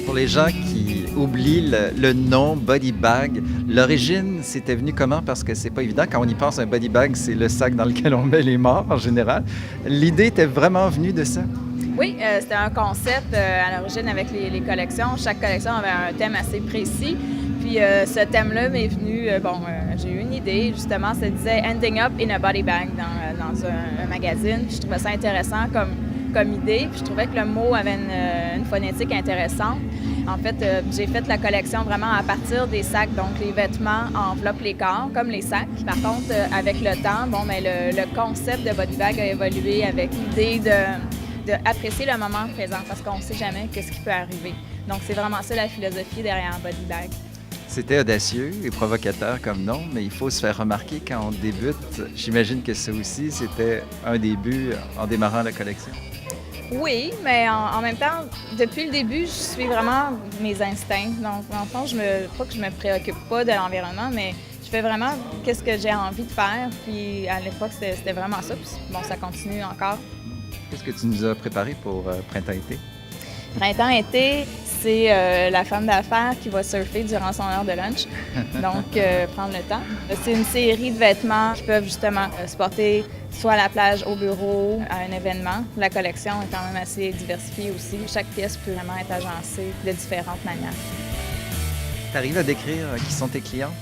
Pour les gens qui oublient le nom body bag, l'origine, c'était venu comment? Parce que c'est pas évident. Quand on y pense, un body bag, c'est le sac dans lequel on met les morts en général. L'idée était vraiment venue de ça? Oui, c'était un concept à l'origine avec les collections. Chaque collection avait un thème assez précis. Puis ce thème-là m'est venu, j'ai eu une idée, justement, ça disait « Ending up in a body bag » dans un magazine. Puis je trouvais ça intéressant comme idée. Puis je trouvais que le mot avait une phonétique intéressante. En fait, j'ai fait la collection vraiment à partir des sacs. Donc, les vêtements enveloppent les corps, comme les sacs. Par contre, avec le temps, le concept de body bag a évolué avec l'idée d'apprécier le moment présent parce qu'on ne sait jamais ce qui peut arriver. Donc, c'est vraiment ça la philosophie derrière un body bag. C'était audacieux et provocateur comme nom, mais il faut se faire remarquer quand on débute. J'imagine que ça aussi, c'était un des buts en démarrant la collection. Oui, mais en même temps, depuis le début, je suis vraiment mes instincts. Donc, en fond, pas que je me préoccupe pas de l'environnement, mais je fais vraiment qu'est-ce que j'ai envie de faire. Puis à l'époque, c'était vraiment ça. Puis bon, ça continue encore. Qu'est-ce que tu nous as préparé pour printemps-été? Printemps-été, c'est la femme d'affaires qui va surfer durant son heure de lunch. Donc, prendre le temps. C'est une série de vêtements qui peuvent justement se porter soit à la plage, au bureau, à un événement. La collection est quand même assez diversifiée aussi. Chaque pièce peut vraiment être agencée de différentes manières. Tu arrives à décrire qui sont tes clients?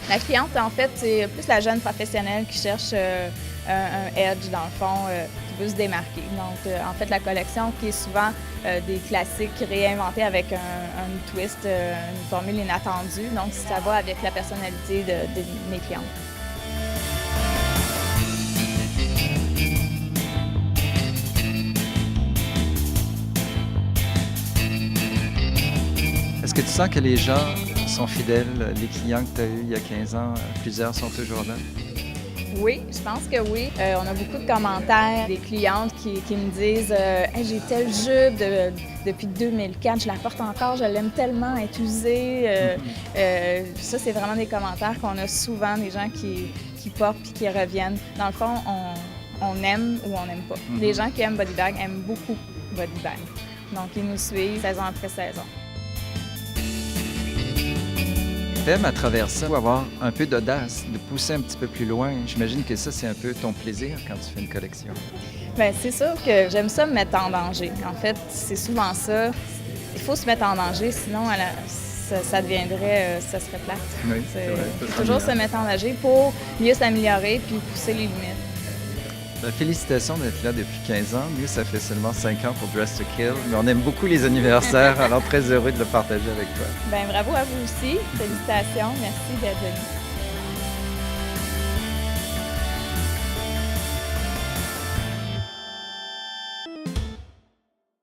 La cliente, en fait, c'est plus la jeune professionnelle qui cherche un edge, dans le fond, qui veut se démarquer. Donc, en fait, la collection qui est souvent des classiques réinventés avec un twist, une formule inattendue. Donc, ça va avec la personnalité de mes clientes. Est-ce que tu sens que les gens sont fidèles? Les clients que tu as eus il y a 15 ans, plusieurs sont toujours là? Oui, je pense que oui. On a beaucoup de commentaires des clientes qui me disent Hey, j'ai telle jupe depuis 2004, je la porte encore, je l'aime tellement, elle est usée. Ça, c'est vraiment des commentaires qu'on a souvent, des gens qui portent puis qui reviennent. Dans le fond, on aime ou on n'aime pas. Les gens qui aiment Body Bag aiment beaucoup Body Bag. Donc, ils nous suivent saison après saison. T'aimes à travers ça avoir un peu d'audace, de pousser un petit peu plus loin. J'imagine que ça, c'est un peu ton plaisir quand tu fais une collection. Bien, c'est sûr que j'aime ça me mettre en danger. En fait, c'est souvent ça. Il faut se mettre en danger, sinon ça deviendrait, ça serait plate. Oui, c'est vrai. Faut toujours se mettre en danger pour mieux s'améliorer puis pousser les limites. Félicitations d'être là depuis 15 ans. Nous, ça fait seulement 5 ans pour Dress to Kill, mais on aime beaucoup les anniversaires, alors très heureux de le partager avec toi. Bien, bravo à vous aussi. Félicitations. Merci d'être venu.